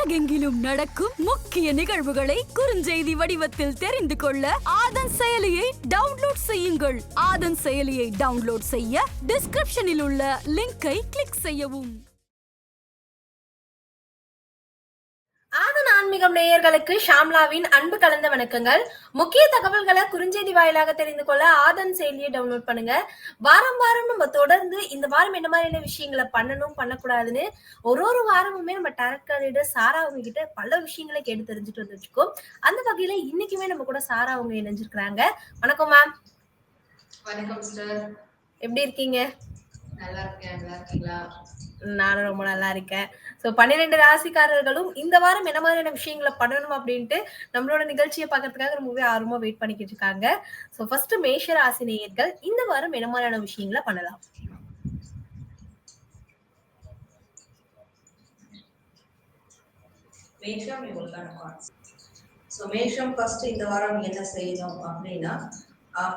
உலகெங்கிலும் நடக்கும் முக்கிய நிகழ்வுகளை குறுஞ்செய்தி வடிவத்தில் தெரிந்து கொள்ள ஆதன் செயலியை டவுன்லோட் செய்யுங்கள். ஆதன் செயலியை டவுன்லோட் செய்ய டிஸ்கிரிப்ஷனில் உள்ள லிங்கை கிளிக் செய்யவும். ஆதன் ஆன்மீகம் நேயர்களுக்கு ஷாம்லாவின் அன்பு கலந்த வணக்கங்கள். முக்கிய தகவல்களை குறுஞ்செய்தி வாயிலாக தெரிந்து கொள்ள ஆதன் செயலியை டவுன்லோட் பண்ணுங்க. வாரம் நம்ம தொடர்ந்து இந்த வாரம் என்ன மாதிரியான விஷயங்களை பண்ணணும் பண்ணக்கூடாதுன்னு ஒரு வாரமுமே நம்ம டேரட் கார்டு சாரா அவங்க கிட்ட பல விஷயங்களை கேட்டு தெரிஞ்சுட்டு வந்துருக்கோம். அந்த வகையில இன்னைக்குமே நம்ம கூட சாரா அவங்க இணைஞ்சிருக்கிறாங்க. வணக்கம் மேம். வணக்கம் சார். எப்படி இருக்கீங்க? நல்லா இருக்கேன். நல்லா இருக்கீங்களா? நானும் ரொம்ப நல்லா இருக்கேன். சோ 12 ராசிக்காரர்களும் இந்த வாரம் என்ன மாதிரியான விஷயங்களை பண்ணணும் அப்படின்ட்டு நம்மளோட நிகழ்ச்சியை பார்க்கறதுக்காக ரொம்பவே ஆர்வமா வெயிட் பண்ணிக்கிட்டு இருக்காங்க. சோ ஃபர்ஸ்ட் மேஷ ராசி நேயர்கள் இந்த வாரம் என்ன மாதிரியான விஷயங்களை பண்ணலாம்? மேஷம் இவங்களுக்கான கான்ஸ். ஸோ மேஷம் ஃபர்ஸ்ட் இந்த வாரம் என்ன செய்யணும் அப்படின்னா,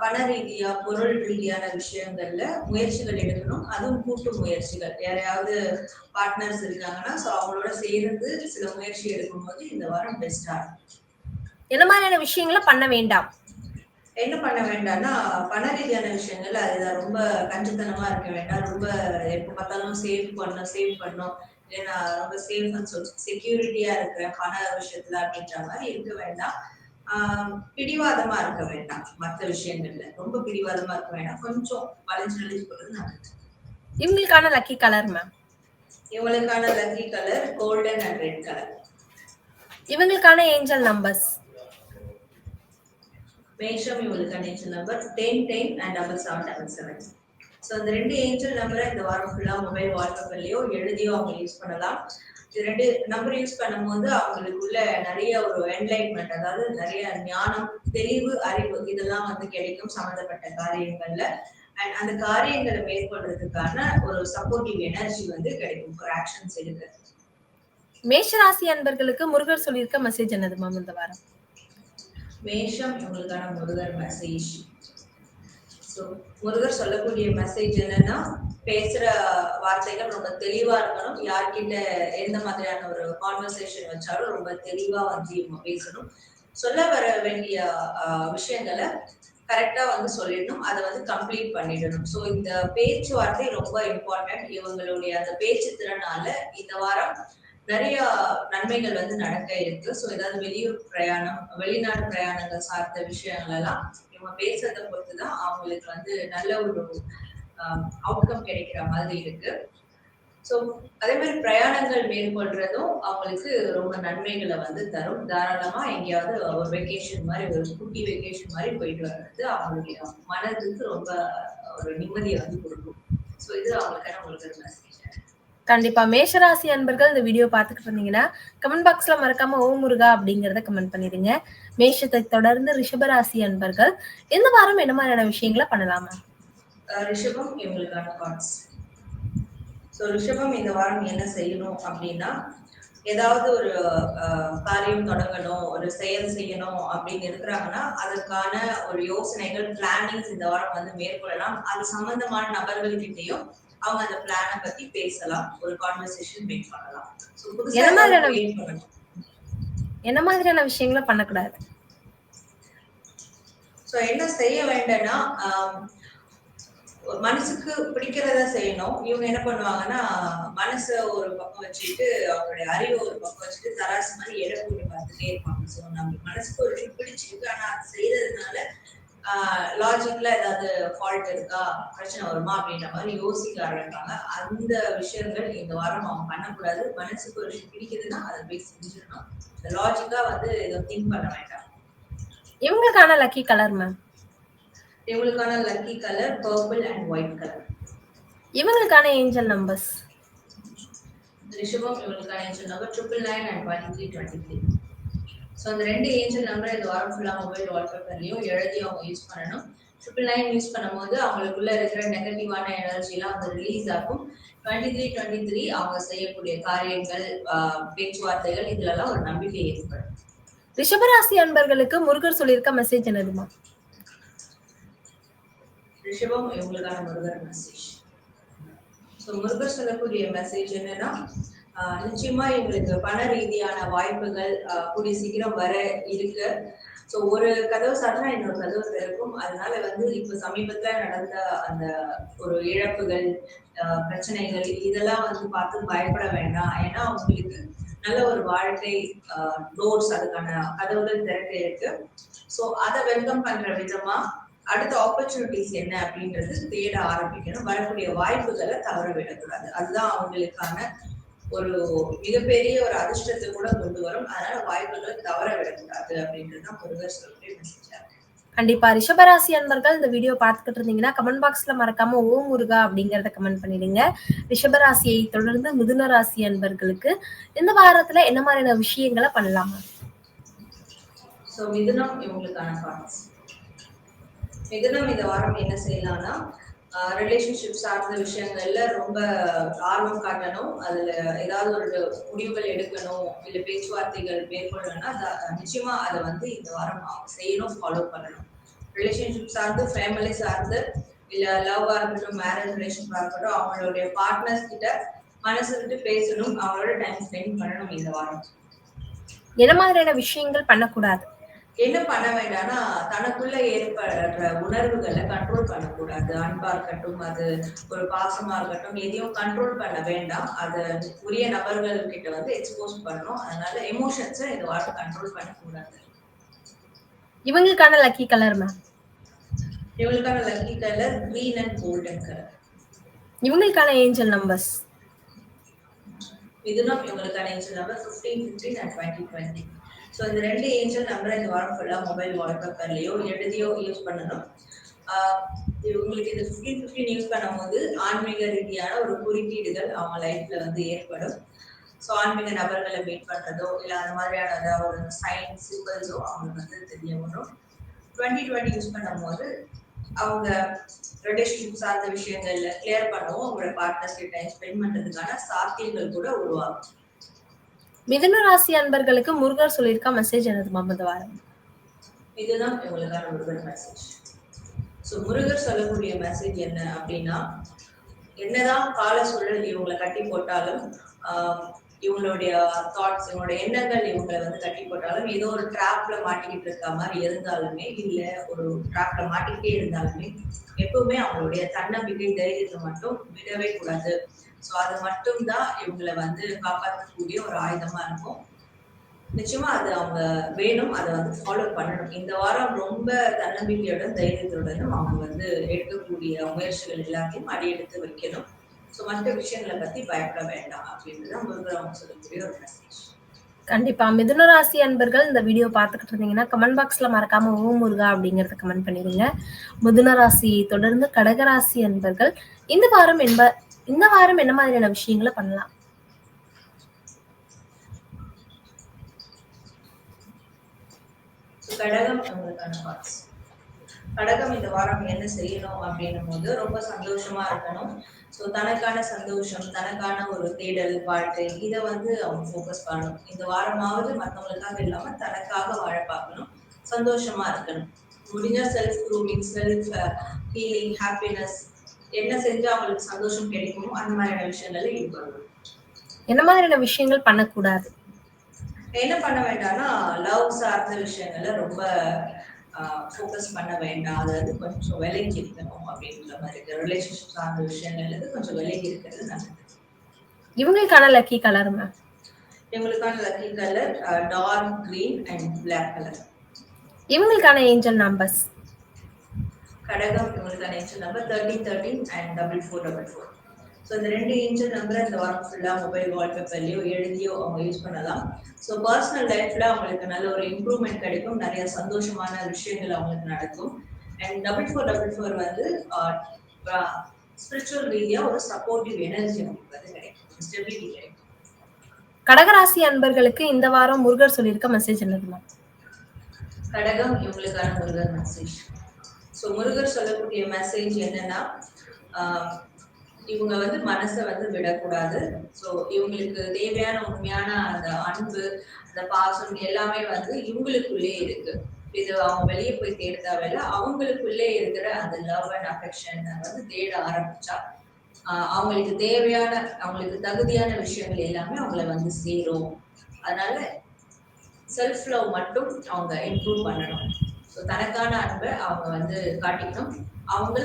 பண ரீதியா பொருள் ரீதியான விஷயங்கள்ல முயற்சிகள் எடுக்கணும். அதுவும் கூட்டு முயற்சிகள். யாரையாவது பார்ட்னர்ஸ் இருக்காங்கன்னா ஸோ அவங்களோட சேர்ந்து சில முயற்சி எடுக்கும்போது இந்த வாரம் பெஸ்டா இருக்கும். என்ன மாதிரியான விஷயங்களை பண்ண வேண்டாம்? என்ன பண்ண வேண்டாம்னா, பண ரீதியான விஷயங்கள் அதுதான் ரொம்ப கஞ்சத்தனமா இருக்க வேண்டாம். ரொம்ப எப்ப பார்த்தாலும் சேவ் பண்ணும் ஏன்னா ரொம்ப சேஃப் அண்ட் செக்யூரிட்டியா இருக்கிற பண விஷயத்துல அப்படின்ற மாதிரி இருக்க வேண்டாம். பிடிவாதமா இருக்க வேண்டாம். மற்ற விஷயங்கள்ல ரொம்ப பிடிவாதமா இருக்க வேண்டாம். கொஞ்சம் வளைஞ்சு போறது நல்லது. இவங்களுக்கான லக்கி கலர் மேம்? இவங்களுக்கான lucky colour golden and red colour. இவங்களுக்கான ஏஞ்சல் நம்பர்ஸ்? மேஷம் இவங்களுக்கான ஏஞ்சல் நம்பர் 10 10 and 7777. ஸோ அந்த 2 ஏஞ்சல் நம்பரை இந்த வாரம் ஃபுல்லா மொபைல் வால்பேப்பர்லயோ எழுதியோ அவங்க யூஸ் பண்ணலாம். இது 2 நம்பர் யூஸ் பண்ணும்போது அவங்களுக்குள்ள நிறைய ஒரு என்லைட்மெண்ட், அதாவது நிறைய ஞானம், தெளிவு, அறிவு இதெல்லாம் கிடைக்கும் சம்பந்தப்பட்ட காரியங்கள்ல. அண்ட் அந்த காரியங்களை மேற்கொள்றதுக்கான ஒரு சப்போர்ட்டிவ் எனர்ஜி கிடைக்கும் ஒரு ஆக்ஷன்ஸ் எடுக்க. மேஷராசி அன்பர்களுக்கு முருகர் சொல்லியிருக்க மெசேஜ் என்னது மேம் இந்த வாரம்? மேஷம் இவங்களுக்கான முருகர் மெசேஜ். ஸோ முருகர் சொல்லக்கூடிய மெசேஜ் என்னன்னா, பேசுற வார்த்தைகள் ரொம்ப தெளிவா இருக்கணும். யார்கிட்ட எந்த மாதிரியான ஒரு கான்வர்சேஷன் வச்சாலும் ரொம்ப தெளிவா பேசணும். சொல்ல வர வேண்டிய விஷயங்களை கரெக்டா சொல்லிடணும். அதை கம்ப்ளீட் பண்ணிடணும். ஸோ இந்த பேச்சுவார்த்தை ரொம்ப இம்பார்ட்டன்ட். இவங்களுடைய அந்த பேச்சு திறனால இந்த வாரம் நிறைய நன்மைகள் நடக்க இருக்கு. ஸோ ஏதாவது வெளியூர் பிரயாணம், வெளிநாடு பிரயாணங்கள் சார்ந்த விஷயங்கள் எல்லாம் இவங்க பேசுறத பொறுத்துதான் அவங்களுக்கு நல்ல ஒரு அவுட்கம் கிடைக்கிற மாதிரி இருக்கு. ஸோ அதே மாதிரி பிரயாணங்கள் மேற்கொள்றதும் அவங்களுக்கு ரொம்ப நன்மைகளை தரும். தாராளமா எங்கேயாவது ஒரு வெக்கேஷன் மாதிரி, ஒரு குட்டி வெக்கேஷன் மாதிரி போயிட்டு வர்றது அவங்களுடைய மனதுக்கு ரொம்ப ஒரு நிம்மதியை கொடுக்கும். ஸோ இது அவங்களுக்கான ஒரு மெசேஜ். கண்டிப்பா மேஷராசி அன்பர்கள் இந்த வீடியோ பார்த்துக்கிட்டு இருந்தீங்கன்னா கமெண்ட் பாக்ஸ்ல மறக்காம ஓ முருகா அப்படிங்கறத கமெண்ட் பண்ணிடுங்க. மேஷத்தை தொடர்ந்து ரிஷபராசி அன்பர்கள் இந்த வாரம் என்ன மாதிரியான விஷயங்களை பண்ணலாமா? ரிஷபம் இவங்களுக்கான கார்ட்ஸ். ஸோ ரிஷபம் இந்த வாரம் என்ன செய்யணும் அப்படின்னா, ஏதாவது ஒரு காரியம் தொடங்கணும், ஒரு செயல் செய்யணும் அப்படின்னு இருக்கிறாங்கன்னா அதற்கான ஒரு யோசனைகள், பிளானிங்ஸ் இந்த வாரம் மேற்கொள்ளலாம். அது சம்பந்தமான நபர்கள்கிட்டையும் அவங்க அந்த பிளானை பத்தி பேசலாம், ஒரு கான்வர்சேஷன் மேக் பண்ணலாம். ஸோ என்ன மாதிரியான விஷயங்களை பண்ணக்கூடாது? ஸோ என்ன செய்ய வேண்டாம்னா, மனசுக்கு பிடிக்கிறத செய்யணும். இவங்க என்ன பண்ணுவாங்கன்னா, மனச ஒரு பக்கம் வச்சுட்டு அவங்களுடைய அறிவை ஒரு பக்கம் வச்சுட்டு தராசு மாதிரி எடை போட்டு பார்த்துட்டே இருப்பாங்க. ஸோ நம்ம மனசுக்கு ஒரு பிடிச்சிருக்கு, ஆனா அது செய்யறதுனால லாஜிக்ல ஏதாவது ஃபால்ட் இருக்கா, பிரச்சனை வருமா அப்படின்ற மாதிரி யோசிக்க ஆரம்பிப்பாங்க. அந்த விஷயங்கள் இந்த வாரம் அவங்க பண்ணக்கூடாது. மனசுக்கு ஒரு விஷயம் பிடிக்குதுன்னா அதை போய் செஞ்சிடணும். லாஜிக்கா இதை திங்க் பண்ண வேண்டாம். இவங்களுக்கான லக்கி கலர் மேம்? இவங்களுக்கான lucky colour purple and white colour. இவங்களுக்கான ஏஞ்சல் நம்பர்ஸ்? ரிஷபம் இவங்களுக்கான ஏஞ்சல் நம்பர் 999 and 2323. ஸோ அந்த 2 ஏஞ்சல் நம்பர் இந்த வாரம் ஃபுல்லா மொபைல் வால்பேப்பர்லயும் எழுதி அவங்க யூஸ் பண்ணணும். 999 யூஸ் பண்ணும்போது அவங்களுக்குள்ள இருக்கிற நெகட்டிவான எனர்ஜி எல்லாம் ரிலீஸ் ஆகும். 2323 அவங்க செய்யக்கூடிய காரியங்கள், பேச்சுவார்த்தைகள் இதுலலாம் ஒரு நம்பிக்கை ஏற்படும். ரிஷபராசி அன்பர்களுக்கு முருகர் சொல்லியிருக்க மெசேஜ் என்னதுமா? ரிஷபம் இவங்களுக்கான முருகர் மெசேஜ். ஸோ முருகர் சொல்லக்கூடிய மெசேஜ் என்னன்னா, நிச்சயமா இவங்களுக்கு பண ரீதியான வாய்ப்புகள் கூடிய சீக்கிரம் வர இருக்கு. ஸோ ஒரு கதவு சாத்தினா இன்னொரு கதவு திறக்கும். அதனால வந்து இப்ப சமீபத்துல நடந்த அந்த ஒரு இழப்புகள், பிரச்சனைகள் இதெல்லாம் வந்து பார்த்து பயப்பட வேண்டாம். ஏன்னா அவங்களுக்கு நல்ல ஒரு வாழ்க்கை டோர்ஸ் அதுக்கான கதவுகள் திறக்க இருக்கு. ஸோ அதை வெல்கம் பண்ற விதமா அடுத்த ஆப்பர்ச்சுனிட்டிஸ் என்ன அப்படின்றது தேட ஆரம்பிக்கணும். வரக்கூடிய வாய்ப்புகளை தவற விடக்கூடாது. அதுதான் அவங்களுக்கான ஒரு மிகப்பெரிய ஒரு அதிர்ஷ்டத்தை கூட கொண்டு வரும். அதனால வாய்ப்புகளை தவற விடக்கூடாது அப்படின்றதுதான் முருகர் சொல்லக்கூடிய மெசேஜா இருக்கு. கண்டிப்பா ரிஷபராசி அன்பர்கள் இந்த வீடியோ பார்த்துக்கிட்டு இருந்தீங்கன்னா கமெண்ட் பாக்ஸ்ல மறக்காம ஓம் முருகா அப்படிங்கறத கமெண்ட் பண்ணிடுங்க. ரிஷபராசியை தொடர்ந்து மிதுன ராசி அன்பர்களுக்கு இந்த வாரத்துல என்ன மாதிரியான விஷயங்களை பண்ணலாமா? சோ மிதுனம் இவங்களுக்கான பார்ட்ஸ். மிதுனம் இந்த வாரம் என்ன செய்யலாம்னா ரிலேஷன்ஷிப் சார்ந்த விஷயங்கள்ல ரொம்ப ஆர்வம் காட்டணும். அதுல ஏதாவது ஒரு முடிவுகள் எடுக்கணும், இல்ல பேச்சுவார்த்தைகள் மேற்கொள்ளணும்னா நிச்சயமா அதை வந்து இந்த வாரம் செய்யணும், ஃபாலோ பண்ணணும். ரிலேஷன்ஷிப் சார்ந்து, ஃபேமிலி சார்ந்து, இல்ல லவ்வா இருக்கட்டும், மேரேஜ் ரிலேஷன்ஷிப்பா இருக்கட்டும், அவங்களுடைய பார்ட்னர்ஸ் கிட்ட மனசு விட்டு பேசணும், அவங்களோட டைம் ஸ்பெண்ட் பண்ணணும் இந்த வாரம். என்ன மாதிரியான விஷயங்கள் பண்ணக்கூடாது? என்ன பண்ண வேண்டாம்னா தனக்குள்ள ஏற்படுற உணர்வுகளை கண்ட்ரோல் பண்ணக்கூடாது. அன்பா இருக்கட்டும், அது ஒரு பாசமா இருக்கட்டும், எதையும் கண்ட்ரோல் பண்ண வேண்டாம். அதை உரிய நபர்கள் கிட்ட வந்து எக்ஸ்போஸ் பண்ணணும். அதனால எமோஷன்ஸை இந்த வாரம் கண்ட்ரோல் பண்ணக்கூடாது. இவங்களுக்கான லக்கி கலர் மேம்? இவங்களுக்கான lucky colour green and golden colour. இவங்களுக்கான ஏஞ்சல் நம்பர்ஸ்? மிதுனம் இவங்களுக்கான ஏஞ்சல் நம்பர் 15, 15 and 20, 20. ஸோ இந்த 2 ஏஞ்சல் நம்பரை இந்த வாரம் ஃபுல்லா மொபைல் வால்பேப்பர்லயோ எழுதியோ யூஸ் பண்ணணும். இவங்களுக்கு இந்த 15, 15 யூஸ் பண்ணும்போது ஆன்மீக ரீதியான ஒரு குறுக்கீடுகள் அவங்க லைஃப்ல வந்து ஏற்படும். ஸோ ஆன்மீக நபர்களை மீட் பண்றதோ இல்லை அந்த மாதிரியான ஏதாவது ஒரு சைன் சிம்பிள்ஸோ அவங்களுக்கு வந்து தெரிய வரும். 2020 யூஸ் பண்ணும்போது அவங்க ரிலேஷன்ஷிப் சார்ந்த விஷயங்கள்ல கிளியர் பண்ணவும் அவங்களோட பார்ட்னர்ஸ் கிட்ட ஸ்பெண்ட் பண்றதுக்கான சாத்தியங்கள் கூட உருவாகும். மிதுன ராசி அன்பர்களுக்கு முருகர் சொல்லியிருக்க மெசேஜ் என்னது இந்த வாரம்? இதுதான் இவங்களுக்கான முருகர் மெசேஜ். ஸோ முருகர் சொல்லக்கூடிய மெசேஜ் என்ன அப்படின்னா, என்னதான் கால சூழல் இவங்களை கட்டி போட்டாலும், இவங்களுடைய தாட்ஸ், இவங்களுடைய எண்ணங்கள் இவங்களை வந்து கட்டி போட்டாலும், ஏதோ ஒரு ட்ராப்ல மாட்டிக்கிட்டு இருக்க மாதிரி இருந்தாலுமே, இல்ல ஒரு ட்ராப்ல மாட்டிக்கிட்டே இருந்தாலுமே, எப்பவுமே அவங்களுடைய தன்னம்பிக்கை தைரியத்தை மட்டும் விடவே கூடாது. ஸோ அது மட்டும்தான் இவங்களை வந்து காப்பாற்றக்கூடிய ஒரு ஆயுதமா இருக்கும். நிச்சயமா அது அவங்க வேணும், அதை வந்து ஃபாலோ பண்ணணும். இந்த வாரம் ரொம்ப தன்னம்பிக்கையோட தைரியத்துடனும் அவங்க வந்து எடுக்கக்கூடிய முயற்சிகள் எல்லாத்தையும் அடியெடுத்து வைக்கணும். ஸோ மற்ற விஷயங்களை பத்தி பயப்பட வேண்டாம் அப்படின்றதான் முருகர் அவங்க சொல்லக்கூடிய ஒரு மெசேஜ். கண்டிப்பா மிதுன ராசி அன்பர்கள் இந்த வீடியோ பார்த்துக்கிட்டு இருந்தீங்கன்னா கமெண்ட் பாக்ஸ்ல மறக்காம ஓம் முருகா அப்படிங்கறத கமெண்ட் பண்ணிடுங்க. மிதுன ராசியை தொடர்ந்து கடகராசி அன்பர்கள் இந்த வாரம் என்ன மாதிரியான விஷயங்களை பண்ணலாம்? கடகம் அவங்களுக்கான பார்ட்ஸ். கடகம் இந்த வாரம் என்ன செய்யணும் அப்படின்னும் போது ரொம்ப சந்தோஷமா இருக்கணும். ஸோ தனக்கான சந்தோஷம், தனக்கான ஒரு தேடல், வாழ்க்கை, இதை வந்து அவங்க ஃபோக்கஸ் பண்ணணும். இந்த வாரமாவது மற்றவங்களுக்காக இல்லாம தனக்காக வாழ பார்க்கணும், சந்தோஷமா இருக்கணும். முடிஞ்ச self grooming, self healing, happiness என்ன செஞ்சு அவங்களுக்கு சந்தோஷம் கிடைக்குமோ அந்த மாதிரியான விஷயங்கள்ல ஈடுபடணும். என்ன மாதிரியான விஷயங்கள் பண்ணக்கூடாது? என்ன பண்ண வேண்டாம்னா லவ் சார்ந்த விஷயங்கள்ல ரொம்ப ஃபோக்கஸ் பண்ண வேண்டாம். அதாவது கொஞ்சம் விலகி இருக்கணும் அப்படின்ற மாதிரி இருக்கு. ரிலேஷன்ஷிப் சார்ந்த விஷயங்கள்ல கொஞ்சம் விலகி இருக்கிறது நல்லது. இவங்களுக்கான லக்கி கலர் மேம்? இவங்களுக்கான lucky colour dark green and black colour. இவங்களுக்கான ஏஞ்சல் நம்பர்ஸ்? கடகம் இவங்களுக்கான ஏஞ்சல் நம்பர் 13, 13 and 4444. ஸோ இந்த 2 ஏஞ்சல் நம்பரை இந்த வாரம் ஃபுல்லா மொபைல் வால்பேப்பர்லயோ எழுதியோ அவங்க யூஸ் பண்ணலாம். ஸோ பர்சனல் லைஃப்ல அவங்களுக்கு நல்ல ஒரு இம்ப்ரூவ்மெண்ட் கிடைக்கும், நிறைய சந்தோஷமான விஷயங்கள் அவங்களுக்கு நடக்கும். அண்ட் 4444 வந்து ஸ்பிரிச்சுவல் ரீதியா ஒரு சப்போர்ட்டிவ் எனர்ஜி அவங்களுக்கு வந்து கிடைக்கும், ஸ்டெபிலிட்டி கிடைக்கும். கடகராசி அன்பர்களுக்கு இந்த வாரம் முருகர் சொல்லியிருக்க மெசேஜ் என்னதுமா? கடகம் இவங்களுக்கான முருகர் மெசேஜ். ஸோ முருகர் சொல்லக்கூடிய மெசேஜ் என்னன்னா, இவங்க வந்து மனசை வந்து விடக்கூடாது. ஸோ இவங்களுக்கு தேவையான உண்மையான அந்த அன்பு, அந்த பாசம் எல்லாமே வந்து இவங்களுக்குள்ளே இருக்கு. இது அவங்க வெளியே போய் தேட தேவையில்ல, அவங்களுக்குள்ளே இருக்கிற அந்த லவ் அண்ட் அஃபெக்ஷன் வந்து தேட ஆரம்பிச்சா அவங்களுக்கு தேவையான அவங்களுக்கு தகுதியான விஷயங்கள் எல்லாமே அவங்கள வந்து சேரும். அதனால செல்ஃப் லவ் மட்டும் அவங்க இம்ப்ரூவ் பண்ணணும். ஸோ தனக்கான அன்பை அவங்க வந்து காட்டிக்கணும். அவங்க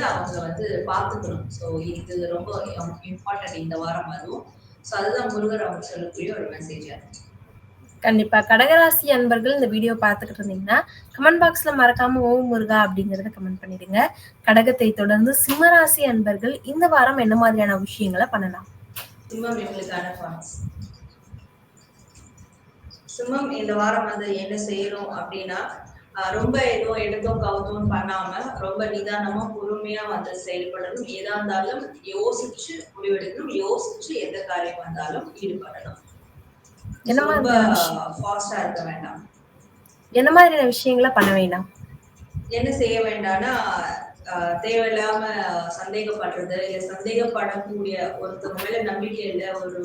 வந்து பார்த்துக்கணும். ஸோ இது ரொம்ப இம்பார்ட்டன்ட் இந்த வாரம் அதுவும். ஸோ அதுதான் முருகர் அவங்க சொல்லக்கூடிய ஒரு மெசேஜா இருக்கு. கண்டிப்பா கடகராசி அன்பர்கள் இந்த வீடியோ பார்த்துக்கிட்டு இருந்தீங்கன்னா கமெண்ட் பாக்ஸ்ல மறக்காம ஓம் முருகா அப்படிங்கறத கமெண்ட் பண்ணிடுங்க. கடகத்தை தொடர்ந்து சிம்மராசி அன்பர்கள் இந்த வாரம் என்ன மாதிரியான விஷயங்களை பண்ணலாம்? சிம்மம் இவங்களுக்கான பாயிண்ட்ஸ். சிம்மம் இந்த வாரம் வந்து என்ன செய்யணும் அப்படின்னா, ரொம்ப எதுவும் எடுத்தோம் கவுத்தோம் பண்ணாம ரொம்ப நிதானமா பொறுமையா வந்து செயல்படணும். எதா இருந்தாலும் யோசிச்சு முடிவெடுக்கணும். யோசிச்சு எந்த காரியம் வந்தாலும் ஈடுபடணும். ரொம்ப ஃபாஸ்டா இருக்க வேண்டாம். என்ன மாதிரியான விஷயங்களை பண்ண வேண்டாம்? என்ன செய்ய வேண்டாம்னா தேவையில்லாம சந்தேகப்படுறது, இல்ல சந்தேகப்படக்கூடிய ஒருத்தவங்க மேல நம்பிக்கை இல்ல, ஒரு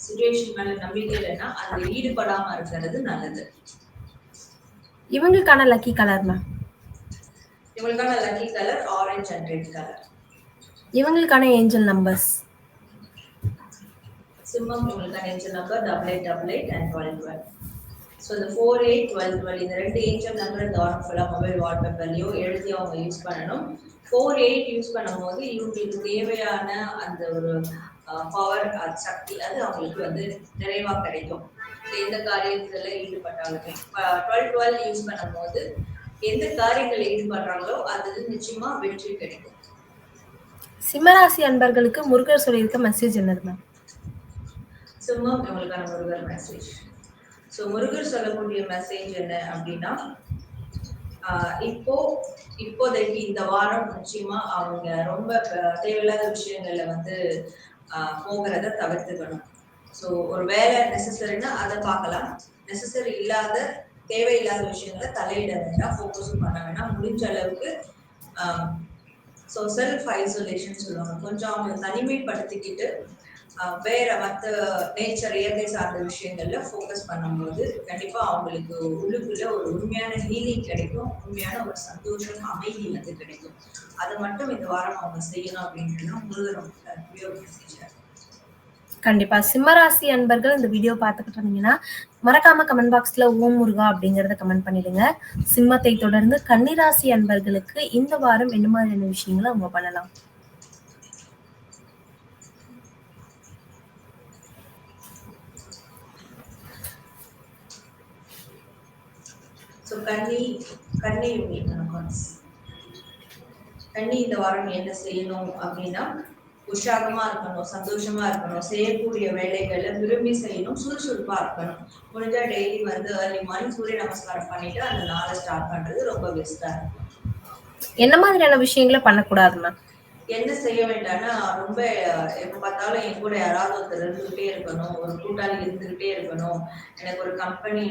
சிச்சுவேஷன் மேல நம்பிக்கை இல்லைன்னா அதுல ஈடுபடாம இருக்கிறது நல்லது. இவங்களுக்கான லக்கி கலர் மேம்? இவங்களுக்கான lucky colour orange and red colour. இவங்களுக்கான ஏஞ்சல் நம்பர்ஸ்? சிம்மம் இவங்களுக்கான ஏஞ்சல் நம்பர் 8888 and 1212. ஸோ இந்த 48, 1212 இந்த ரெண்டு ஏஞ்சல் நம்பர் இந்த வாரம் ஃபுல்லாக மொபைல் வால்பேப்பர்லையோ எழுதி அவங்க யூஸ் பண்ணணும். 48 யூஸ் பண்ணும்போது இவங்களுக்கு தேவையான அந்த ஒரு பவர் சக்தி அது அவங்களுக்கு வந்து நிறைவாக கிடைக்கும். எந்த காரியத்துல ஈடுபட்டாலுமே 1212 யூஸ் பண்ணும்போது எந்த காரியங்களில் ஈடுபடுறாங்களோ அது நிச்சயமா வெற்றி கிடைக்கும். சிம்மராசி அன்பர்களுக்கு முருகர் சொல்லியிருக்க மெசேஜ் என்னது மேம்? சிம்மம் இவங்களுக்கான முருகர் மெசேஜ். ஸோ முருகர் சொல்லக்கூடிய மெசேஜ் என்ன அப்படின்னா, இப்போதைக்கு இந்த வாரம் நிச்சயமா அவங்க ரொம்ப தேவையில்லாத விஷயங்கள்ல வந்து போகிறத தவிர்த்துக்கணும். ஸோ ஒரு வேலை நெசசரின்னா அதை பார்க்கலாம். நெசசரி இல்லாத தேவையில்லாத விஷயங்களை தலையிட வேண்டாம், ஃபோக்கஸும் பண்ண வேண்டாம். முடிஞ்ச அளவுக்கு ஸோ செல்ஃப் ஐசோலேஷன் சொல்லுவாங்க, கொஞ்சம் அவங்க தனிமைப்படுத்திக்கிட்டு வேற மற்ற நேச்சர் இயற்கை சார்ந்த விஷயங்கள்ல ஃபோக்கஸ் பண்ணும்போது கண்டிப்பா அவங்களுக்கு உள்ளுக்குள்ள ஒரு உண்மையான ஹீலிங் கிடைக்கும், உண்மையான ஒரு சந்தோஷம் அமைதி வந்து கிடைக்கும். அதை மட்டும் இந்த வாரம் அவங்க செய்யணும் அப்படின்றது முருகர். கண்டிப்பா சிம்மராசி அன்பர்கள் இந்த வீடியோ பார்த்துக்கிட்டு இருந்தீங்கன்னா மறக்காம கமெண்ட் பாக்ஸ்ல ஓம் முருகா அப்படிங்கறத கமெண்ட் பண்ணிடுங்க. சிம்மத்தை தொடர்ந்து கன்னிராசி அன்பர்களுக்கு இந்த வாரம் என்ன மாதிரியான விஷயங்களை அவங்க பண்ணலாம்? ஸோ கன்னி இந்த வாரம் என்ன செய்யணும் அப்படின்னா, உற்சாகமா இருக்கணும், சந்தோஷமா இருக்கணும், செய்யக்கூடிய வேலைகளை விரும்பி செய்யணும், சுறுசுறுப்பா இருக்கணும். முடிஞ்சா டெய்லி வந்து ஏர்லி மார்னிங் சூரிய நமஸ்காரம் பண்ணிட்டு அந்த நாளை ஸ்டார்ட் பண்றது ரொம்ப பெஸ்டா இருக்கும். என்ன மாதிரியான விஷயங்களை பண்ணக்கூடாதுமா? என்ன செய்ய வேண்டாம்னா, ரொம்ப எப்ப பார்த்தாலும் என் கூட யாராவது ஒருத்தர் இருந்துகிட்டே இருக்கணும், ஒரு கூட்டாளி இருந்துகிட்டே இருக்கணும், எனக்கு ஒரு கம்பெனி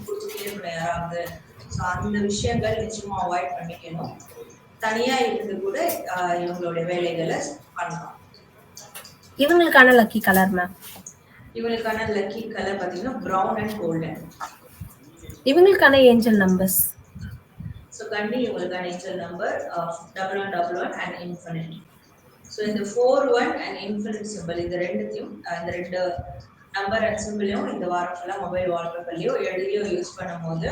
கொடுத்துட்டே இருக்கணும் யாராவது. ஸோ அந்த விஷயங்கள் நிச்சயமா அவாய்ட் பண்ணிக்கணும். தனியா இருந்து கூட இவங்களுடைய வேலைகளை பண்ணலாம். இவங்களுக்கான லக்கி கலர் மேம்? இவங்களுக்கான லக்கி கலர் பாத்தீங்கன்னா ப்ரௌன் அண்ட் கோல்டன். இவங்களுக்கான ஏஞ்சல் நம்பர்ஸ்? ஸோ கண்டி இவங்களுக்கான angel number 1111 and infinite. So இந்த 41 and infinite சிம்பிள் இந்த ரெண்டுத்தையும் இந்த ரெண்டு நம்பர் அண்ட் சிம்பிளையும் இந்த வாரம் ஃபுல்லாக மொபைல் வால்பேப்பர்லையோ எழுதியோ யூஸ் பண்ணும்போது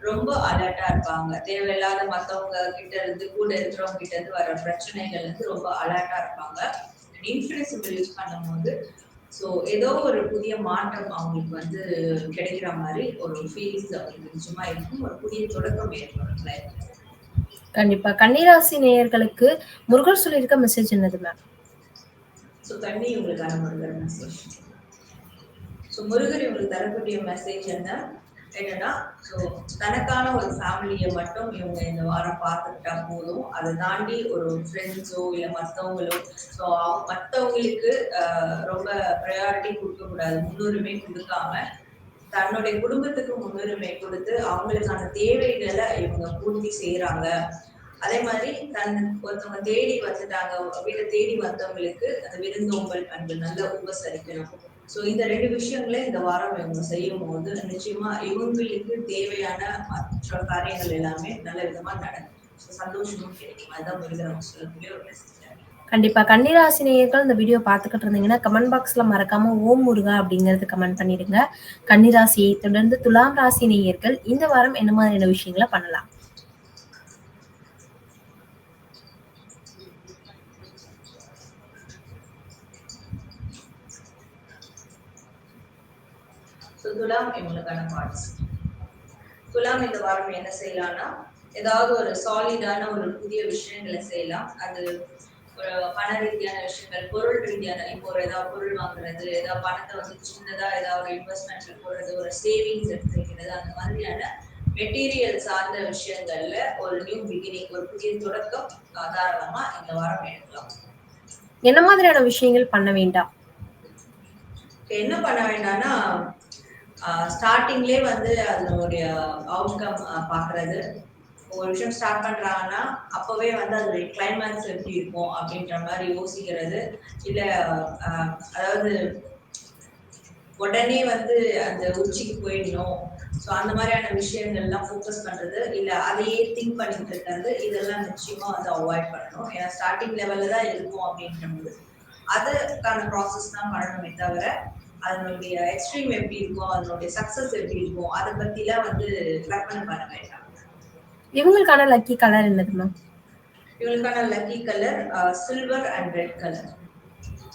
ரொம்ப அலர்ட்டா இருப்பாங்க. தேவையில்லாத மற்றவங்க கிட்ட இருந்து கூட இருக்கிறவங்க கிட்ட இருந்து வர பிரச்சனைகள் இருந்து ரொம்ப அலர்ட்டா இருப்பாங்க. இன்ஃபினிட் சிம்பிள் யூஸ் பண்ணும்போது ஸோ ஏதோ ஒரு புதிய மாற்றம் அவங்களுக்கு வந்து கிடைக்கிற மாதிரி ஒரு ஃபீலிங்ஸ் அவங்களுக்கு நிச்சயமா இருக்கும். ஒரு புதிய தொடக்கம் ஏற்படும் லைஃப்ல. கண்டிப்பா கன்னிராசி நேயர்களுக்கு முருகர் சொல்லியிருக்க மெசேஜ் என்னது மேம்? ஸோ கன்னி இவங்களுக்கான முருகர் மெசேஜ். ஸோ முருகர் இவங்களுக்கு தரக்கூடிய மெசேஜ் என்னன்னா, ஸோ தனக்கான ஒரு ஃபேமிலியை மட்டும் இவங்க இந்த வாரம் பார்த்துக்கிட்டா போதும். அதை தாண்டி ஒரு ஃப்ரெண்ட்ஸோ இல்லை மற்றவங்களோ ஸோ மற்றவங்களுக்கு ரொம்ப ப்ரையாரிட்டி கொடுக்கக்கூடாது, முன்னுரிமை கொடுக்காம தன்னுடைய குடும்பத்துக்கு முன்னுரிமை கொடுத்து அவங்களுக்கான தேவைகளை இவங்க பூர்த்தி செய்யறாங்க. அதே மாதிரி ஒருத்தவங்க தேடி வந்துட்டாங்க, வீட்டை தேடி வந்தவங்களுக்கு அந்த விருந்தோம்பல் அன்பு நல்ல உபசரிக்கணும். ஸோ இந்த ரெண்டு விஷயங்களை இந்த வாரம் இவங்க செய்யும் போது நிச்சயமா இவங்களுக்கு தேவையான மற்ற காரியங்கள் எல்லாமே நல்ல விதமா நடக்கும். ஸோ சந்தோஷமும் கிடைக்கும். அதுதான் முருகர் சொல்லக்கூடிய ஒரு மெசேஜ். கண்டிப்பா. கன்னிராசி நேயர்கள் இந்த வீடியோ பார்த்துக்கிட்டு இருந்தீங்கன்னா, கமெண்ட் பாக்ஸ்ல மறக்காம ஓம் முருகா அப்படிங்கிறது கமெண்ட் பண்ணிடுங்க. கன்னிராசியை தொடர்ந்து துலாம் ராசி நேயர்கள் இந்த வாரம் என்ன மாதிரியான விஷயங்கள பண்ணலாம்? துலாம் இவங்களுக்கான பார்ட்ஸ். துலாம் இந்த வாரம் என்ன செய்யலாம்னா, ஏதாவது ஒரு சாலிடான ஒரு புதிய விஷயங்களை செய்யலாம். அது ஒரு பண ரீதியான விஷயங்கள், பொருள் ரீதியான, இப்போ ஒரு ஏதாவது பொருள் வாங்குறது, ஏதாவது பணத்தை சின்னதா ஏதாவது ஒரு இன்வெஸ்ட்மெண்ட்ல போடுறது, ஒரு சேவிங்ஸ் எடுத்து வைக்கிறது, அந்த மாதிரியான மெட்டீரியல் சார்ந்த விஷயங்கள்ல ஒரு நியூ பிகினிங், ஒரு புதிய தொடக்கம் தாராளமா இந்த வாரம் எடுக்கலாம். என்ன மாதிரியான விஷயங்கள் பண்ண வேண்டாம்? என்ன பண்ண வேண்டாம்னா, ஸ்டார்டிங்லேயே அதனுடைய அவுட்கம் பாக்குறது. ஒரு விஷயம் ஸ்டார்ட் பண்றாங்கன்னா அப்பவே அதோடைய கிளைமேக்ஸ் எப்படி இருக்கும் அப்படின்ற மாதிரி யோசிக்கிறது. இல்ல அதாவது உடனே அந்த உச்சிக்கு போயிடணும். ஸோ அந்த மாதிரியான விஷயங்கள்லாம் ஃபோக்கஸ் பண்றது, இல்ல அதையே திங்க் பண்ணிட்டு இருக்கிறது, இதெல்லாம் நிச்சயமா அவாய்ட் பண்ணணும். ஏன்னா ஸ்டார்டிங் லெவல்ல தான் இருக்கும் அப்படின்றது அதுக்கான ப்ராசஸ் தான் பண்ணணுமே தவிர அதனுடைய எக்ஸ்ட்ரீம் எப்படி இருக்கும், அதனுடைய சக்சஸ் எப்படி இருக்கும், அதை பத்திலாம் கற்பனை பண்ண வேண்டாம். இவங்களுக்கான லக்கி கலர் என்னதுமா? இவங்களுக்கான lucky colour silver and red colour.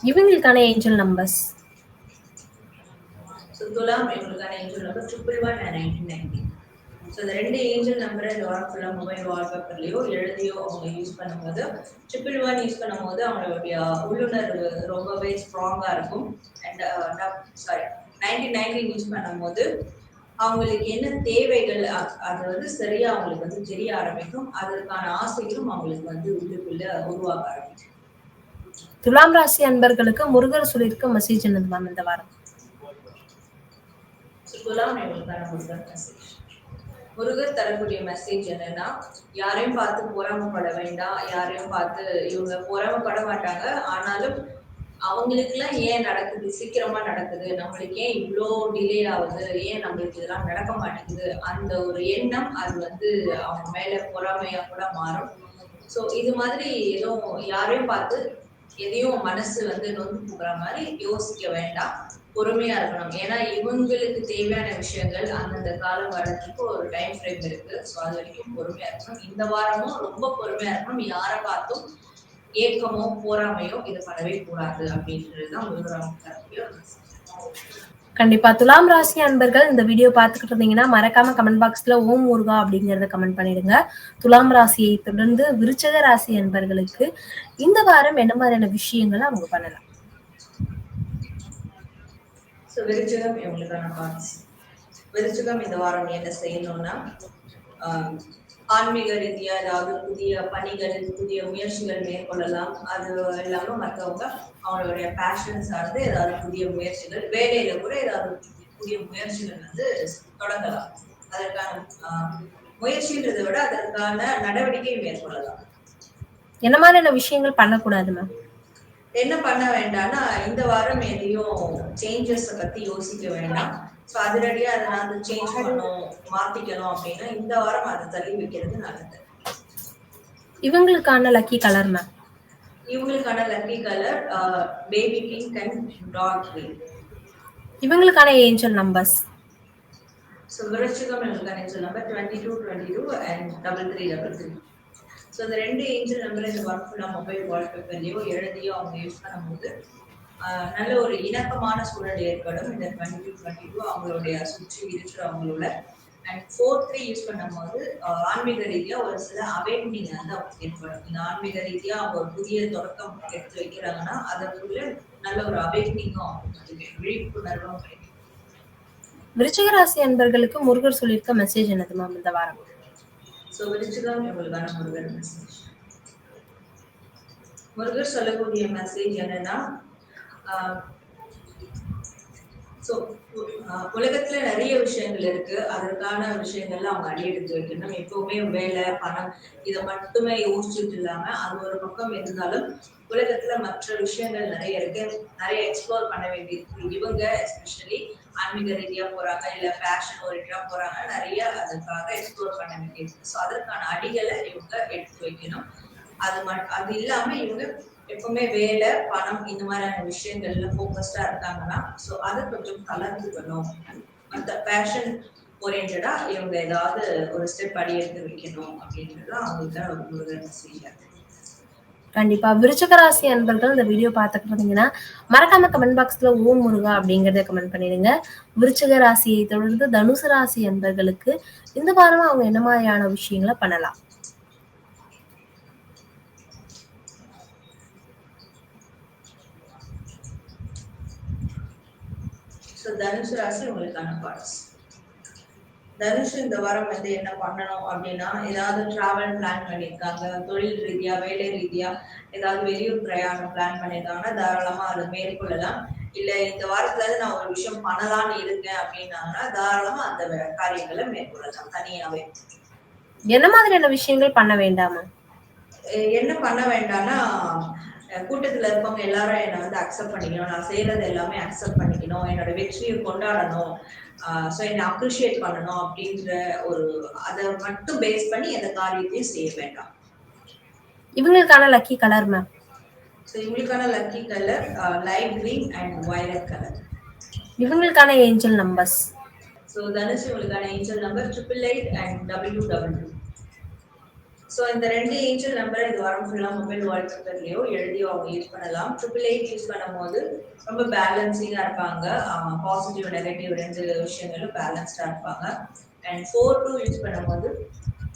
இவங்களுக்கான ஏஞ்சல் நம்பர்ஸ். துலாம் இவங்களுக்கான ஏஞ்சல் நம்பர் 111 and 1990. ஸோ இந்த 2 ஏஞ்சல் நம்பரை இந்த வாரம் ஃபுல்லாக மொபைல் வால்பேப்பர்லையோ எழுதியோ அவங்க யூஸ் பண்ணும்போது, 111 யூஸ் பண்ணும்போது அவங்களுடைய உள்ளுணர்வு ரொம்பவே ஸ்ட்ராங்காக இருக்கும். அண்ட் 1990 யூஸ் பண்ணும்போது அவங்களுக்கு என்ன தேவைகள் அது சரியா அவங்களுக்கு தெரிய ஆரம்பிக்கும். அதற்கான ஆசைகளும் அவங்களுக்கு உள்ளுக்குள்ள உருவாக ஆரம்பிக்கும். துலாம் ராசி அன்பர்களுக்கு முருகர் சொல்லியிருக்க மெசேஜ் என்னது மேம் இந்த வாரம்? துலாம் இவங்களுக்கான முருகர் மெசேஜ். முருகர் தரக்கூடிய மெசேஜ் என்னன்னா, யாரையும் பார்த்து பொறாமப்பட வேண்டாம். யாரையும் பார்த்து இவங்க பொறாமப்பட மாட்டாங்க. ஆனாலும் அவங்களுக்குலாம் ஏன் நடக்குது, சீக்கிரமா நடக்குது, நம்மளுக்கு ஏன் இவ்வளோ டிலே ஆகுது, ஏன் நம்மளுக்கு இதெல்லாம் நடக்க மாட்டேங்குது, அந்த ஒரு எண்ணம் அது அவங்க மேல பொறாமையா கூட மாறும். ஸோ இது மாதிரி எதுவும் யாரையும் பார்த்து எதையும் மனசு நொந்து போகிற மாதிரி யோசிக்க வேண்டாம். பொறுமையா இருக்கணும். ஏன்னா இவங்களுக்கு தேவையான விஷயங்கள் அந்தந்த காலம் வர்றதுக்கு ஒரு டைம் ஃப்ரேம் இருக்கு. ஸோ அது வரைக்கும் பொறுமையா இருக்கணும். இந்த வாரமும் ரொம்ப பொறுமையா இருக்கணும். யாரை பார்த்தும் ஏக்கமோ போராமையோ இது பண்ணவே கூடாது அப்படின்றதுதான் முருகராம. கண்டிப்பா. துலாம் ராசி அன்பர்கள் இந்த வீடியோ பார்த்துக்கிட்டு இருந்தீங்கன்னா மறக்காம கமெண்ட் பாக்ஸ்ல ஓம் முருகா அப்படிங்கறத கமெண்ட் பண்ணிடுங்க. துலாம் ராசியை தொடர்ந்து விருச்சக ராசி அன்பர்களுக்கு இந்த வாரம் என்ன மாதிரியான விஷயங்களை அவங்க பண்ணலாம்? விருச்சகம் இவங்களுக்கான பார்ட்ஸ். விருச்சகம் இந்த வாரம் என்ன செய்யணும்னா, ஆன்மீக ரீதியா ஏதாவது புதிய பணிகள், புதிய முயற்சிகள் மேற்கொள்ளலாம். அது இல்லாம மற்றவங்க அவங்களுடைய பேஷன் சார்ந்து ஏதாவது புதிய முயற்சிகள், வேலையில கூட ஏதாவது புதிய முயற்சிகள் தொடங்கலாம். அதற்கான முயற்சின்றதை விட அதற்கான நடவடிக்கை மேற்கொள்ளலாம். என்ன மாதிரியான விஷயங்கள் பண்ணக்கூடாது மேம்? என்ன பண்ண வேண்டாம்னா, இந்த வாரம் எதையும் சேஞ்சஸ் பத்தி யோசிக்க வேண்டாம். ஸோ அதிரடியா அதை சேஞ்ச் பண்ணணும், மாத்திக்கணும் அப்படின்னா இந்த வாரம் அதை தள்ளி வைக்கிறது நல்லது. இவங்களுக்கான லக்கி கலர் மேம்? இவங்களுக்கான lucky colour baby pink and dark green. இவங்களுக்கான ஏஞ்சல் நம்பர்ஸ். ஸோ விருச்சிகம் இவங்களுக்கான ஏஞ்சல் நம்பர் 22 22 and 3333. ஸோ இந்த 2 ஏஞ்சல் நம்பர் இந்த வாரம் ஃபுல்லாக மொபைல் வால்பேப்பர்லையோ எழுதியோ அவங்க யூஸ் பண்ணும்போது நல்ல ஒரு இணக்கமான சூழல் ஏற்படும். இந்த 22 அவங்களுடைய சுற்றி இருக்கிற அவங்களோட. அண்ட் 4-3 யூஸ் பண்ணும்போது ஆன்மீக ரீதியா ஒரு சில அவேக்னிங் அவங்களுக்கு ஏற்படும். இந்த ஆன்மீக ரீதியா அவங்க ஒரு புதிய தொடக்கம் எடுத்து வைக்கிறாங்கன்னா அதற்குள்ள நல்ல ஒரு அவேக்னிங்கும் அவங்களுக்கு விழிப்புணர்வும் கிடைக்கும். விருச்சிக ராசி அன்பர்களுக்கு முருகர் சொல்லியிருக்க மெசேஜ் என்னது மேம் இந்த வாரம்? ஸோ விருச்சிகம் இவங்களுக்கான முருகர் மெசேஜ். முருகர் சொல்லக்கூடிய மெசேஜ் என்னன்னா, உலகத்துல நிறைய விஷயங்கள் இருக்கு. அதற்கான விஷயங்கள்ல அவங்க அடியெடுத்து வைக்கணும். எப்பவுமே வேலை, பணம் இதை மட்டுமே யோசிச்சுட்டு இல்லாம அது ஒரு பக்கம் இருந்தாலும் உலகத்துல மற்ற விஷயங்கள் நிறைய இருக்கு. நிறைய எக்ஸ்ப்ளோர் பண்ண வேண்டியிருக்கு. இவங்க எஸ்பெஷலி ஆன்மீக ரீதியா போறாங்க, இல்ல ஃபேஷன் ஓரியன்டா போறாங்க, நிறைய அதுக்காக எக்ஸ்ப்ளோர் பண்ண வேண்டியிருக்கு. ஸோ அதற்கான அடிகளை இவங்க எடுத்து வைக்கணும். அது இல்லாம இவங்க எப்பவுமே வேலை, பணம் இந்த மாதிரியான விஷயங்கள்ல ஃபோக்கஸ்டா இருக்காங்கன்னா, ஸோ அதை கொஞ்சம் கலந்துக்கணும். அந்த பேஷன் ஓரியன்டா இவங்க ஏதாவது ஒரு ஸ்டெப் அடி எடுத்து வைக்கணும் அப்படின்றது அவங்களுக்கு ஒரு முருகர் மெசேஜ். கண்டிப்பா விருச்சிக ராசி அன்பர்கள் இந்த வீடியோ பார்த்துட்டு இருந்தீங்கன்னா மறக்காம கமெண்ட் பாக்ஸ்ல ஓம் முருகா அப்படிங்கறத கமெண்ட் பண்ணிடுங்க. விருச்சிக ராசியை தொடர்ந்து தனுசு ராசி அன்பர்களுக்கு இந்த வாரம் அவங்க என்ன மாதிரியான விஷயங்களை பண்ணலாம்? தனுசு ராசி உங்களுக்கான பார்ட்ஸ். தனுஷ் இந்த வாரம் வந்து என்ன பண்ணணும் அப்படின்னா, ஏதாவது டிராவல் பிளான் பண்ணியிருக்காங்க, தொழில் ரீதியா, வேலை ரீதியா ஏதாவது வெளியூர் பிரயாணம் பிளான் பண்ணியிருக்காங்கன்னா தாராளமா அதை மேற்கொள்ளலாம். இல்ல இந்த வாரத்துல நான் ஒரு விஷயம் பண்ணலாம்னு இருக்கேன் அப்படின்னாங்கன்னா தாராளமா அந்த காரியங்களை மேற்கொள்ளலாம் தனியாவே. என்ன மாதிரியான விஷயங்கள் பண்ண வேண்டாமா? என்ன பண்ண வேண்டாம்னா, கூட்டத்துல இருப்பவங்க எல்லாரும் என்னை வந்து அக்செப்ட் பண்ணிக்கணும், நான் செய்யறது எல்லாமே அக்செப்ட் பண்ணிக்கணும், என்னோட வெற்றியை கொண்டாடணும், ஸோ என்னை அப்ரிஷியேட் பண்ணணும் அப்படின்ற ஒரு அதை மட்டும் பேஸ் பண்ணி எந்த காரியத்தையும் செய்ய வேண்டாம். இவங்களுக்கான லக்கி கலர் மேம்? ஸோ இவங்களுக்கான lucky colour light green and violet colour. இவங்களுக்கான ஏஞ்சல் நம்பர்ஸ்? ஸோ தனுஷ் இவங்களுக்கான ஏஞ்சல் நம்பர் 888 அண்ட் 2222. ஸோ இந்த 2 ஏஞ்சல் நம்பரை இது வாரம் ஃபுல்லா மொபைல் வால்பேப்பர்லயோ எழுதியோ அவங்க யூஸ் பண்ணலாம். 888 யூஸ் பண்ணும்போது ரொம்ப பேலன்சிங்கா இருப்பாங்க, பாசிட்டிவ் நெகட்டிவ் 2 விஷயங்களும் பேலன்ஸ்டா இருப்பாங்க. அண்ட் 42 யூஸ் பண்ணும்போது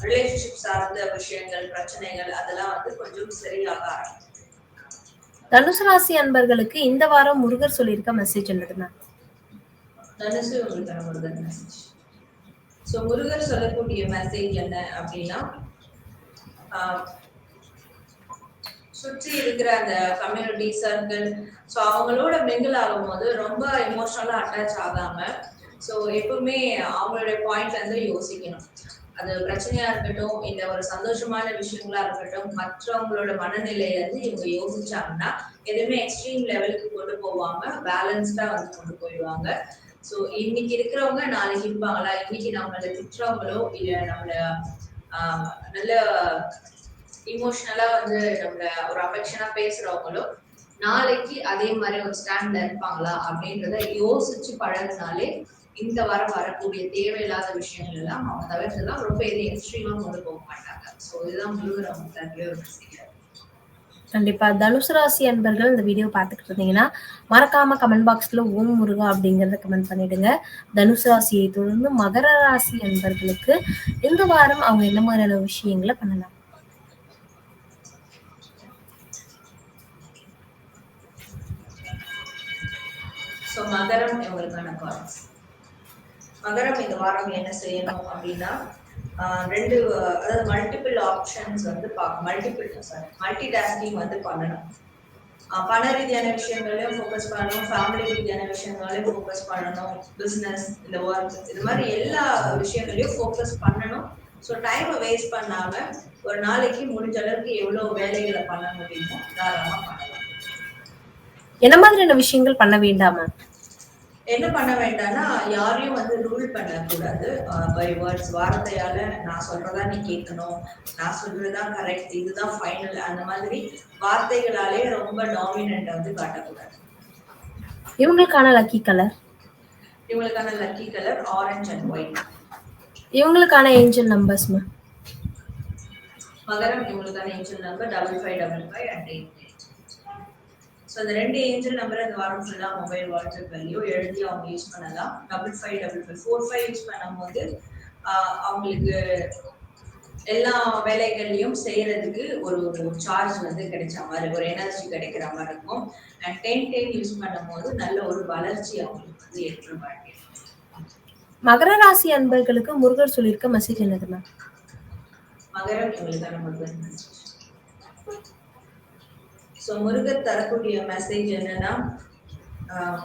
ரிலேஷன்ஷிப் சார்ந்த விஷயங்கள், பிரச்சனைகள் அதெல்லாம் வந்து கொஞ்சம் சரியாக ஆரம்பிக்கும். தனுசு ராசி அன்பர்களுக்கு இந்த வாரம் முருகர் சொல்லியிருக்க மெசேஜ் என்னது மேம்? தனுசு உங்களுக்கான முருகர் மெசேஜ். ஸோ முருகர் சொல்லக்கூடிய மெசேஜ் என்ன அப்படின்னா, சுற்றி இருக்கிற அந்த கம்யூனிட்டி சர்க்கிள், ஸோ அவங்களோட மிங்கிள் ஆகும்போது ரொம்ப எமோஷனலா அட்டாச் ஆகாம, ஸோ எப்பவுமே அவங்களுடைய பாயிண்ட்ல இருந்து யோசிக்கணும். அது பிரச்சனையா இருக்கட்டும், இல்ல ஒரு சந்தோஷமான விஷயங்களா இருக்கட்டும், மற்றவங்களோட மனநிலையில இருந்து இவங்க யோசிச்சாங்கன்னா எதுவுமே எக்ஸ்ட்ரீம் லெவலுக்கு கொண்டு போவாங்க, பேலன்ஸ்டா வந்து கொண்டு போயிடுவாங்க. ஸோ இன்னைக்கு இருக்கிறவங்க நாளைக்கு இருப்பாங்களா, இன்னைக்கு நம்மளை திட்டுறவங்களோ இல்ல நம்மள நல்ல இமோஷனலா வந்து நம்மள ஒரு அஃபெக்ஷனா பேசுறவங்களோ நாளைக்கு அதே மாதிரி ஒரு ஸ்டாண்ட்ல இருப்பாங்களா அப்படின்றத யோசிச்சு பழகினாலே இந்த வாரம் வரக்கூடிய தேவையில்லாத விஷயங்கள் எல்லாம் அவங்க தவிர்த்துலாம் ரொம்ப எதுவும் எக்ஸ்ட்ரீமா கொண்டு போக மாட்டாங்க. ஸோ இதுதான் முருகர் அவங்க தரப்புல ஒரு மெசேஜ். கண்டிப்பா தனுசு ராசி அன்பர்கள் இந்த வீடியோ பார்த்துக்கிட்டு இருந்தீங்கன்னா மறக்காம கமெண்ட் பாக்ஸ்ல ஓம் முருகா அப்படிங்கறத கமெண்ட் பண்ணிடுங்க. தனுசு ராசியை தொடர்ந்து மகர ராசி அன்பர்களுக்கு இந்த வாரம் அவங்க என்ன மாதிரியான விஷயங்களை பண்ணலாம்? ஸோ மகரம் இவங்களுக்கான கார்ட்ஸ். மகரம் இந்த வாரம் என்ன செய்யணும் அப்படின்னா, அதாவது மல்டிபிள் ஆப்ஷன்ஸ் வந்து மல்டி டாஸ்கிங் வந்து பண்ணணும். பண ரீதியான விஷயங்களையும் ஃபோக்கஸ் பண்ணணும், ஃபேமிலி ரீதியான விஷயங்களையும் ஃபோக்கஸ் பண்ணணும், பிஸ்னஸ் இந்த ஒர்க் இது மாதிரி எல்லா விஷயங்களையும் ஃபோக்கஸ் பண்ணணும். ஸோ டைமை வேஸ்ட் பண்ணாம ஒரு நாளைக்கு முடிஞ்ச அளவுக்கு எவ்வளவு வேலைகளை பண்ண முடியுமோ தாராளமா பண்ணலாம். என்ன மாதிரியான விஷயங்கள் பண்ண வேண்டாமா? என்ன பண்ண வேண்டாம்னா, யாரையும் வந்து ரூல் பண்ணக்கூடாது பை வேர்ட்ஸ், வார்த்தையால நான் சொல்றதா நீ கேட்கணும், நான் சொல்றதுதான் கரெக்ட், இதுதான் ஃபைனல், அந்த மாதிரி வார்த்தைகளாலே ரொம்ப டாமினன்ட் வந்து காட்டக்கூடாது. இவங்களுக்கான லக்கி கலர்? இவங்களுக்கான lucky colour orange and white. இவங்களுக்கான ஏஞ்சல் நம்பர்ஸ் மேம்? மகரம் இவங்களுக்கான ஏஞ்சல் நம்பர் 5555 and 88. ஸோ அந்த 2 ஏஞ்சல் நம்பர் இந்த வாரம் ஃபுல்லா மொபைல் வாட்ஸ்அப்லயோ எழுதி அவங்க யூஸ் பண்ணலாம். 5555 45 யூஸ் பண்ணும்போது அவங்களுக்கு எல்லா வேலைகள்லையும் செய்யறதுக்கு ஒரு சார்ஜ் வந்து கிடைச்ச மாதிரி, ஒரு எனர்ஜி கிடைக்கிற மாதிரி இருக்கும். அண்ட் 10 யூஸ் பண்ணும்போது நல்ல ஒரு வளர்ச்சி அவங்களுக்கு வந்து ஏற்படும் வாழ்க்கை. மகர ராசி அன்பர்களுக்கு முருகர் சொல்லியிருக்க மெசேஜ் என்னது மேம்? மகரம் இவங்களுக்கான முருகர் மெசேஜ். ஸோ முருகர் தரக்கூடிய மெசேஜ் என்னன்னா,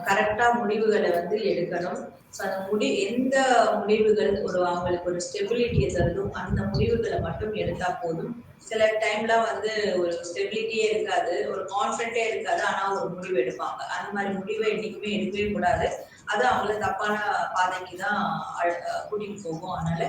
கரெக்டா முடிவுகளை வந்து எடுக்கணும். ஸோ அந்த எந்த முடிவுகள் அவங்களுக்கு ஒரு ஸ்டெபிலிட்டியை தருதோ அந்த முடிவுகளை மட்டும் எடுத்தா போதும். சில டைம்லாம் வந்து ஒரு ஸ்டெபிலிட்டியே இருக்காது, ஒரு கான்ஃபிடென்ட்டே இருக்காது, ஆனா ஒரு முடிவு எடுப்பாங்க. அந்த மாதிரி முடிவை என்னைக்குமே எடுக்கவே கூடாது. அது அவங்கள தப்பான பாதைக்கு தான் கூட்டிட்டு போகும். அதனால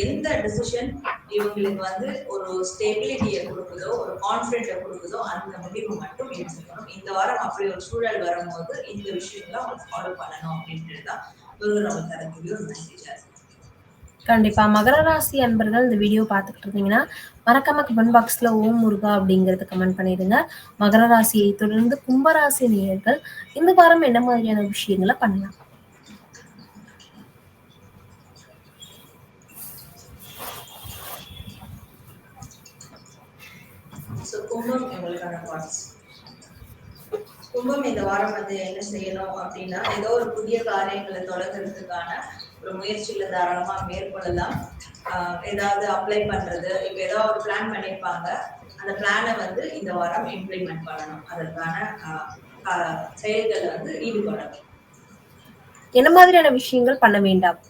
எந்த டிசிஷன் இவங்களுக்கு வந்து ஒரு ஸ்டெபிலிட்டியை கொடுக்குதோ, ஒரு கான்பிடென்ட்டை கொடுக்குதோ அந்த முடிவு மட்டும் எடுத்துக்கணும். இந்த வாரம் அப்படி ஒரு சூழல் வரும்போது இந்த விஷயங்களை அவங்க ஃபாலோ பண்ணணும் அப்படின்றது தான் முருகர் அவங்க தரக்கூடிய ஒரு மெசேஜா இருக்கு. கண்டிப்பா மகர ராசி அன்பர்கள் இந்த வீடியோ பார்த்துக்கிட்டு இருந்தீங்கன்னா மறக்காம கமெண்ட் பாக்ஸ்ல ஓம் முருகா அப்படிங்கறத கமெண்ட் பண்ணிடுங்க. மகர ராசியை தொடர்ந்து கும்பராசி நேயர்கள் இந்த வாரம் என்ன மாதிரியான விஷயங்களை பண்ணலாம்? கும்பம் இவங்களுக்கான பாட்ஸ். கும்பம் இந்த வாரம் வந்து என்ன செய்யணும் அப்படின்னா, ஏதோ ஒரு புதிய காரியங்களை தொடங்குறதுக்கான ஒரு முயற்சிகளை தாராளமா மேற்கொள்ளலாம். ஏதாவது அப்ளை பண்றது, இப்ப ஏதாவது ஒரு பிளான் பண்ணிருப்பாங்க, அந்த பிளானை வந்து இந்த வாரம் இம்ப்ளிமெண்ட் பண்ணணும். அதற்கான செயல்களை வந்து ஈடுபடணும். என்ன மாதிரியான விஷயங்கள் பண்ண வேண்டாம்?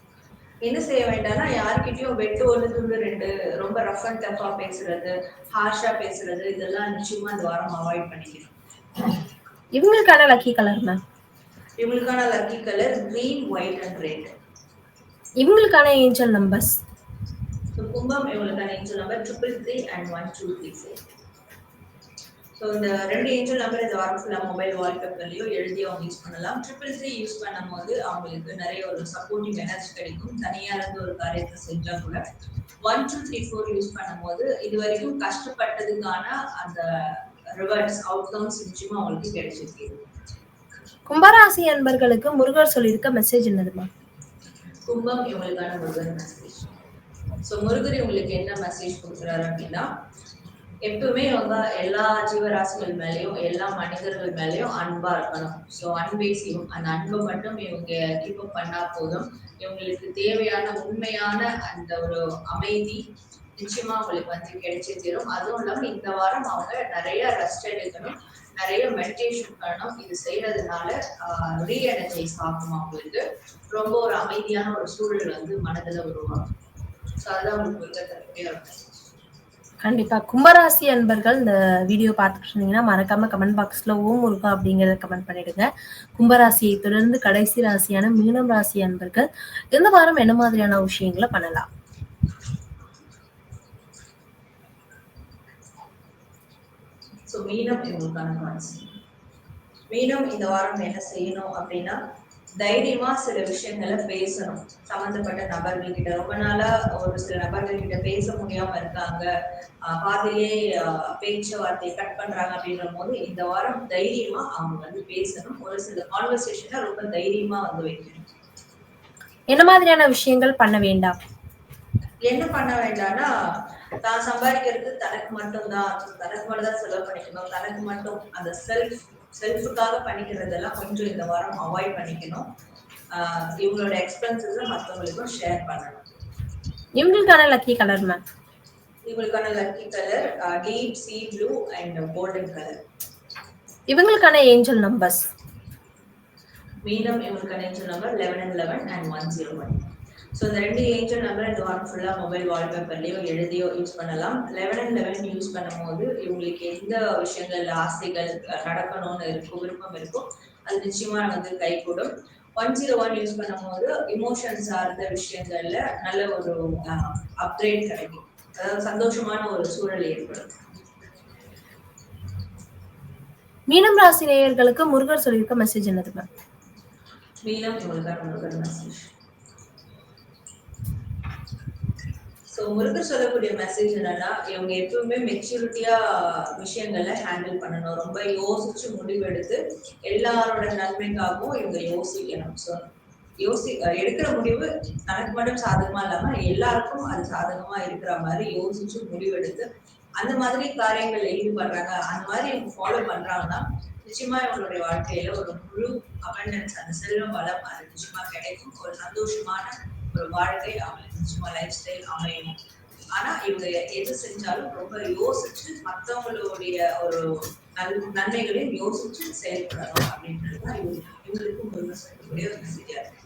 என்ன செய்ய வேண்டாம்னா, யார்கிட்டயும் வெட்டு ஒண்ணு துண்டு ரெண்டு, ரொம்ப ரஃப் அண்ட் டஃபா பேசுறது, ஹார்ஷா பேசுறது, இதெல்லாம் நிச்சயமா இந்த வாரம் அவாய்ட் பண்ணிக்கணும். இவங்களுக்கான லக்கி கலர் மேம்? இவங்களுக்கான lucky colour green, white and red. இவங்களுக்கான ஏஞ்சல் நம்பர்ஸ்? கும்பம் இவங்களுக்கான ஏஞ்சல் நம்பர் 333 and 1234. ஸோ இந்த 2 ஏஞ்சல் நம்பர் இந்த வாரம் ஃபுல்லா மொபைல் வால்பேப்பர்லயோ எழுதி அவங்க யூஸ் பண்ணலாம். 333 யூஸ் பண்ணும்போது அவங்களுக்கு நிறைய ஒரு சப்போர்ட்டிவ் எனர்ஜி கிடைக்கும். தனியா இருந்து ஒரு காரியத்தை செஞ்சா கூட 1234 யூஸ் பண்ணும்போது இது வரைக்கும் கஷ்டப்பட்டதுக்கான அந்த ரிவர்ட்ஸ், அவுட்கம்ஸ் நிச்சயமா அவங்களுக்கு கிடைச்சிருக்கு. கும்பராசி அன்பர்களுக்கு முருகர் சொல்லியிருக்க மெசேஜ் என்னதுமா? கும்பம் இவங்களுக்கான முருகர் மெசேஜ். ஸோ முருகர் இவங்களுக்கு என்ன மெசேஜ் கொடுக்குறாரு அப்படின்னா, எப்பவுமே அவங்க எல்லா ஜீவராசிகள் மேலேயும் எல்லா மனிதர்கள் மேலேயும் அன்பா இருக்கணும். ஸோ அன்பே செய்யும். அந்த அன்பை மட்டும் இவங்க கீப் அப் பண்ணா போதும். இவங்களுக்கு தேவையான உண்மையான அந்த ஒரு அமைதி நிச்சயமா அவங்களுக்கு வந்து கிடைச்சே தரும். அதுவும் இல்லாம இந்த வாரம் அவங்க நிறைய ரெஸ்ட் எடுக்கணும், நிறைய மெடிடேஷன் பண்ணணும். இது செய்யறதுனால ரீஎனர்ஜைஸ் ஆகும். அவங்களுக்கு ரொம்ப ஒரு அமைதியான ஒரு சூழல் வந்து மனதுல உருவாகும். ஸோ அதுதான் அவங்களுக்கு தரக்கூடிய ஒரு. கண்டிப்பா கும்பராசி அன்பர்கள் இந்த வீடியோ பார்த்துட்டு இருந்தீங்கன்னா மறக்காம கமெண்ட் பாக்ஸ்ல ஓம் முருகா அப்படிங்கறத கமெண்ட் பண்ணிடுங்க. கும்பராசியை தொடர்ந்து கடைசி ராசியான மீனம் ராசி அன்பர்கள் இந்த வாரம் என்ன மாதிரியான விஷயங்களை பண்ணலாம்? மீனம் இவங்களுக்கான கான்ஸ். மீனம் இந்த வாரம் என்ன செய்யணும் அப்படின்னா, தைரியமா சில விஷயங்களை பேசணும். சம்பந்தப்பட்ட நபர்கள் கிட்ட ரொம்ப நாளா ஒரு சில நபர்கள் கிட்ட பேச முடியாம இருக்காங்க, பாதிலே பேச்சுவார்த்தையை கட் பண்றாங்க அப்படின்ற போது இந்த வாரம் தைரியமா அவங்க வந்து பேசணும். ஒரு சில கான்வர்சேஷனை ரொம்ப தைரியமா வந்து வைக்கணும். என்ன மாதிரியான விஷயங்கள் பண்ண வேண்டாம்? என்ன பண்ண வேண்டாம்னா, தான் சம்பாதிக்கிறது தனக்கு மட்டும்தான், தனக்கு மட்டும் தான் செலவு பண்ணிக்கணும், தனக்கு மட்டும் அந்த செல்ஃபுக்காக பண்ணிக்கிறதெல்லாம் கொஞ்சம் இந்த வாரம் அவாய்ட் பண்ணிக்கணும். இவங்களோட எக்ஸ்பென்சஸ் மற்றவங்களுக்கும் ஷேர் பண்ணணும். இவங்களுக்கான லக்கி கலர் மேம்? இவங்களுக்கான lucky colour deep sea blue and golden colour. இவங்களுக்கான ஏஞ்சல் நம்பர்ஸ்? மீனம் இவங்களுக்கான angel number 11 and 11 and 101. So இந்த 2 ஏஞ்சல் நம்பர் இந்த வாரம் ஃபுல்லா மொபைல் வால்பேப்பர்லயோ எழுதியோ யூஸ் பண்ணலாம். 11 and 11 யூஸ் பண்ணும்போது இவங்களுக்கு எந்த விஷயங்கள் ஆசைகள் நடக்கணும்னு இருக்கும், விருப்பம் இருக்கும், அது நிச்சயமா வந்து கைகூடும். 101 யூஸ் பண்ணும்போது இமோஷன் சார்ந்த விஷயங்கள்ல நல்ல ஒரு அப்கிரேட் கிடைக்கும். அதாவது சந்தோஷமான ஒரு சூழல் ஏற்படும். மீனம் ராசி நேயர்களுக்கு முருகர் சொல்லியிருக்க மெசேஜ் என்னது மேம்? மீனம் இவங்களுக்கான முருகர் மெசேஜ். ஸோ முருகர் சொல்லக்கூடிய மெசேஜ் என்னன்னா, இவங்க எப்பவுமே மெச்சூரிட்டியா விஷயங்கள்ல ஹேண்டில் பண்ணணும். ரொம்ப யோசிச்சு முடிவெடுத்து எல்லாரோட நன்மைக்காகவும் இவங்க யோசிக்கணும். ஸோ எடுக்கிற முடிவு தனக்கு மட்டும் சாதகமா இல்லாம எல்லாருக்கும் அது சாதகமா இருக்கிற மாதிரி யோசிச்சு முடிவெடுத்து அந்த மாதிரி காரியங்கள்ல ஈடுபடுறாங்க. அந்த மாதிரி இவங்க ஃபாலோ பண்றாங்கன்னா நிச்சயமா இவங்களுடைய வாழ்க்கையில ஒரு முழு அபண்டன்ஸ், அந்த செல்வ வளம் அது நிச்சயமா கிடைக்கும். ஒரு சந்தோஷமான ஒரு வாழ்க்கை அவங்களுக்கு நிச்சயமா லைஃப் ஸ்டைல் அமையும். ஆனா இவங்க எது செஞ்சாலும் ரொம்ப யோசிச்சு மற்றவங்களுடைய ஒரு நன்மைகளையும் யோசிச்சு செயல்படணும் அப்படின்றதுதான் இவங்களுக்கு முருகர் சொல்லக்கூடிய ஒரு மெசேஜா இருக்கு.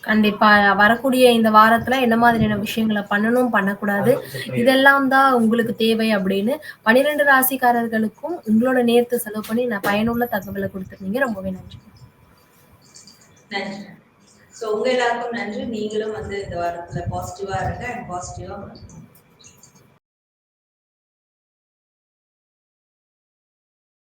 கண்டிப்பா வரக்கூடிய இந்த வாரத்துல என்ன மாதிரியான விஷயங்களை பண்ணணும், பண்ணக்கூடாது, இதெல்லாம் தான் உங்களுக்கு தேவை அப்படின்னு 12 ராசிக்காரர்களுக்கும் உங்களோட நேரத்தை செலவு பண்ணி நான் பயனுள்ள தகவலை கொடுத்துருந்தீங்க. ரொம்பவே நன்றி. நன்றி. சோ உங்க எல்லாருக்கும் நன்றி. நீங்களும் வந்து இந்த வாரத்துல பாசிட்டிவா இருங்க அண்ட் பாசிட்டிவா